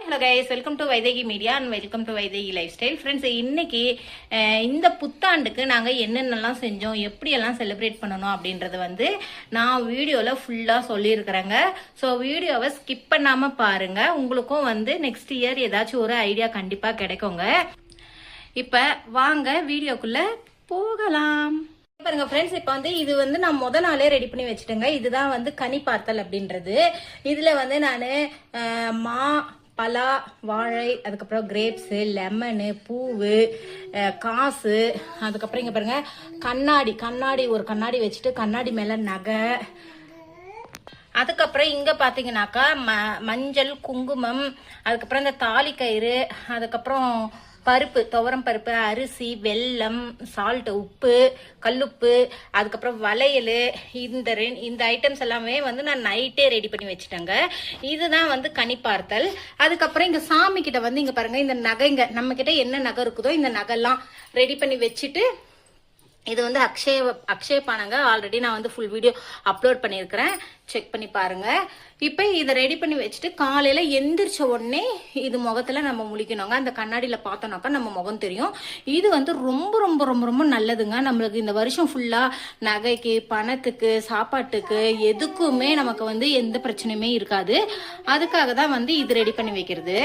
Hello guys, welcome to Vaidehi media and welcome to Vaidehi life style. Friends, இன்னைக்கு இந்த புத்தாண்டுக்கு நாங்கள் என்னென்னலாம் செஞ்சோம், எப்படியெல்லாம் செலிப்ரேட் பண்ணணும் அப்படின்றத வந்து நான் வீடியோவில் ஃபுல்லாக சொல்லியிருக்கிறேங்க. ஸோ வீடியோவை ஸ்கிப் பண்ணாமல் பாருங்கள். உங்களுக்கும் வந்து நெக்ஸ்ட் இயர் ஏதாச்சும் ஒரு ஐடியா கண்டிப்பாக கிடைக்குங்க. இப்போ வாங்க வீடியோக்குள்ளே போகலாம். பாருங்க ஃப்ரெண்ட்ஸ், இப்போ வந்து இது வந்து நான் முத நாளே ரெடி பண்ணி வச்சுட்டேங்க. இதுதான் வந்து கனி பார்த்தல் அப்படின்றது. இதில் வந்து நான் மா, பலா, வாழை, அதுக்கப்புறம் கிரேப்ஸு, லெமனு, பூவு, காசு, அதுக்கப்புறம் இங்கே பாருங்க கண்ணாடி ஒரு கண்ணாடி வச்சுட்டு கண்ணாடி மேலே நகை, அதுக்கப்புறம் இங்கே பார்த்தீங்கன்னாக்கா மஞ்சள், குங்குமம், அதுக்கப்புறம் இந்த தாலி கயிறு, அதுக்கப்புறம் பருப்பு, துவரம் பருப்பு, அரிசி, வெல்லம், சால்ட், உப்பு, கல்லுப்பு, அதுக்கப்புறம் வளையல், இந்த ஐட்டம்ஸ் எல்லாமே வந்து நான் நைட்டே ரெடி பண்ணி வச்சுட்டேங்க. இதுதான் வந்து கனி பார்த்தல். அதுக்கப்புறம் இங்க சாமி கிட்ட வந்து இங்க பாருங்க, இந்த நகைங்க நம்ம கிட்ட என்ன நகை இருக்குதோ இந்த நகைலாம் ரெடி பண்ணி வச்சுட்டு, இது வந்து அக்ஷய பானங்க. ஆல்ரெடி நான் வந்து ஃபுல் வீடியோ அப்லோட் பண்ணியிருக்கிறேன், செக் பண்ணி பாருங்க. இப்போ இதை ரெடி பண்ணி வச்சுட்டு காலையில எந்திரிச்ச உடனே இது முகத்துல நம்ம முழிக்கணுங்க. அந்த கண்ணாடியில பார்த்தோம்னாக்கா நம்ம முகம் தெரியும். இது வந்து ரொம்ப ரொம்ப ரொம்ப ரொம்ப நல்லதுங்க. நம்மளுக்கு இந்த வருஷம் ஃபுல்லா நகைக்கு, பணத்துக்கு, சாப்பாட்டுக்கு, எதுக்குமே நமக்கு வந்து எந்த பிரச்சனையுமே இருக்காது. அதுக்காக தான் வந்து இது ரெடி பண்ணி வைக்கிறது.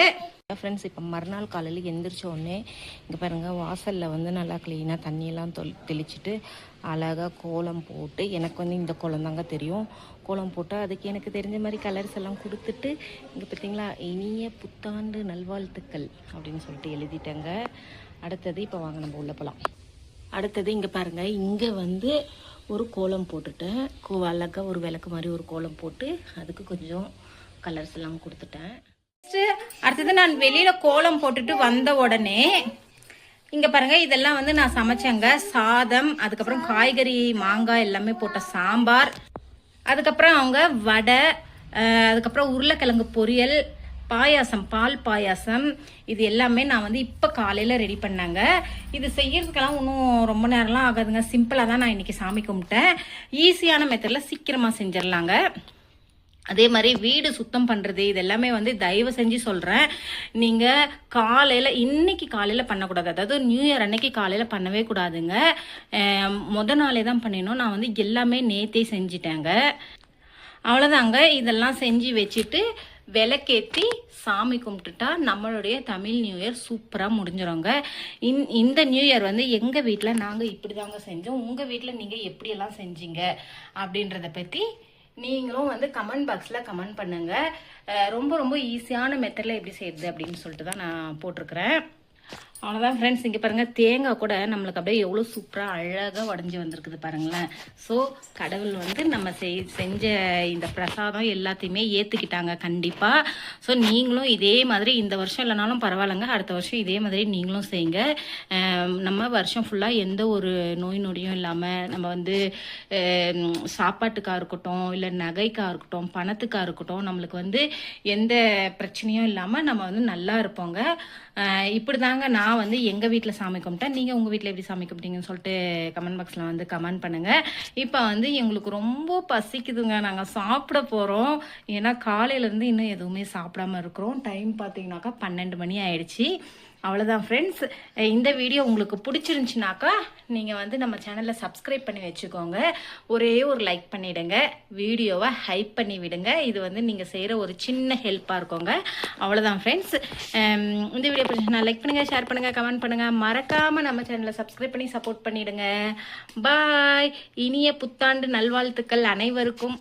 ஃப்ரெண்ட்ஸ், இப்போ மறுநாள் காலையில் எந்திரிச்ச உடனே இங்கே பாருங்கள், வாசலில் வந்து நல்லா க்ளீனாக தண்ணியெல்லாம் தெளிச்சுட்டு அழகாக கோலம் போட்டு, எனக்கு வந்து இந்த கோலம் தாங்க தெரியும், கோலம் போட்டு அதுக்கு எனக்கு தெரிஞ்ச மாதிரி கலர்ஸ் எல்லாம் கொடுத்துட்டு, இங்கே பார்த்தீங்களா, இனிய புத்தாண்டு நல்வாழ்த்துக்கள் அப்படின்னு சொல்லிட்டு எழுதிட்டேங்க. அடுத்தது இப்போ வாங்க நம்ம உள்ள போகலாம். அடுத்தது இங்கே பாருங்கள், இங்கே வந்து ஒரு கோலம் போட்டுட்டேன். அழகாக ஒரு விளக்கு மாதிரி ஒரு கோலம் போட்டு அதுக்கு கொஞ்சம் கலர்ஸ் எல்லாம் கொடுத்துட்டேன். அடுத்தது நான் வெளியில கோலம் போட்டுட்டு வந்த உடனே இங்க பாருங்க, இதெல்லாம் வந்து நான் சமைச்சேங்க. சாதம், அதுக்கப்புறம் காய்கறி, மாங்காய் எல்லாமே போட்ட சாம்பார், அதுக்கப்புறம் அவங்க வடை, அதுக்கப்புறம் உருளைக்கிழங்கு பொரியல், பாயாசம், பால் பாயாசம், இது எல்லாமே நான் வந்து இப்போ காலையில் ரெடி பண்ணேங்க. இது செய்யறதுக்கெல்லாம் ஒன்றும் ரொம்ப நேரம்லாம் ஆகாதுங்க. சிம்பிளாக தான் நான் இன்னைக்கு சாமி கும்பிட்டேன். ஈஸியான மெத்தடில் சீக்கிரமாக செஞ்சிடலாங்க. அதே மாதிரி வீடு சுத்தம் பண்ணுறது, இது எல்லாமே வந்து தயவு செஞ்சு சொல்கிறேன், நீங்கள் இன்னைக்கு காலையில் பண்ணக்கூடாது. அதாவது நியூ இயர் அன்னைக்கு காலையில் பண்ணவே கூடாதுங்க. முத நாளே தான் பண்ணிடணும். நான் வந்து எல்லாமே நேத்தே செஞ்சிட்டேங்க. அவ்வளோதாங்க. இதெல்லாம் செஞ்சு வச்சுட்டு விளக்கேற்றி சாமி கும்பிட்டுட்டா நம்மளுடைய தமிழ் நியூ இயர் சூப்பராக முடிஞ்சிடுங்க. இந்த நியூ இயர் வந்து எங்கள் வீட்டில் நாங்கள் இப்படி தாங்க செஞ்சோம். உங்கள் வீட்டில் நீங்கள் எப்படியெல்லாம் செஞ்சீங்க அப்படின்றத பற்றி நீங்களும் வந்து கமெண்ட் பாக்ஸில் கமெண்ட் பண்ணுங்க. ரொம்ப ரொம்ப ஈஸியான மெத்தடில் எப்படி செய்யுது அப்படின்னு சொல்லிட்டு தான் நான் போட்டிருக்கிறேன். அவ்வளோதான் ஃப்ரெண்ட்ஸ். இங்கே பாருங்கள், தேங்காய் கூட நம்மளுக்கு அப்படியே எவ்வளோ சூப்பராக அழகாக உடஞ்சி வந்திருக்குது பாருங்களேன். ஸோ கடவுள் வந்து நம்ம செஞ்ச இந்த பிரசாதம் எல்லாத்தையுமே ஏற்றுக்கிட்டாங்க கண்டிப்பாக. ஸோ நீங்களும் இதே மாதிரி இந்த வருஷம் இல்லைனாலும் பரவாயில்லைங்க, அடுத்த வருஷம் இதே மாதிரி நீங்களும் செய்யுங்க. நம்ம வருஷம் ஃபுல்லாக எந்த ஒரு நோய் நொடியும் இல்லாமல் நம்ம வந்து சாப்பாட்டுக்காக இருக்கட்டும், இல்லை நகைக்காக இருக்கட்டும், பணத்துக்காக இருக்கட்டும், நம்மளுக்கு வந்து எந்த பிரச்சனையும் இல்லாமல் நம்ம வந்து நல்லா இருப்போங்க. இப்படி தாங்க நான் வந்து எங்கள் வீட்டில் சாமி கும்பிட்டேன். நீங்கள் உங்கள் வீட்டில் எப்படி சாமி கும்பிட்டீங்கன்னு சொல்லிட்டு கமெண்ட் பாக்ஸில் வந்து கமெண்ட் பண்ணுங்கள். இப்போ வந்து எங்களுக்கு ரொம்ப பசிக்குதுங்க, நாங்கள் சாப்பிட போகிறோம். ஏன்னா காலையிலேருந்து இன்னும் எதுவுமே சாப்பிடாம இருக்கிறோம். டைம் பார்த்தீங்கன்னாக்கா 12 மணி ஆயிடுச்சு. அவ்வளோதான் ஃப்ரெண்ட்ஸ். இந்த வீடியோ உங்களுக்கு பிடிச்சிருந்துச்சுனாக்கா நீங்கள் வந்து நம்ம சேனலை சப்ஸ்கிரைப் பண்ணி வச்சுக்கோங்க. ஒரே ஒரு லைக் பண்ணிவிடுங்க, வீடியோவை ஹைப் பண்ணி விடுங்க. இது வந்து நீங்கள் செய்கிற ஒரு சின்ன ஹெல்ப்பாக இருக்குங்க. அவ்வளோதான் ஃப்ரெண்ட்ஸ். இந்த வீடியோ பிடிச்சிருந்தா லைக் பண்ணுங்கள், ஷேர் பண்ணுங்கள், கமெண்ட் பண்ணுங்கள். மறக்காமல் நம்ம சேனலை சப்ஸ்கிரைப் பண்ணி சப்போர்ட் பண்ணிவிடுங்க. பாய். இனிய புத்தாண்டு நல்வாழ்த்துக்கள் அனைவருக்கும்.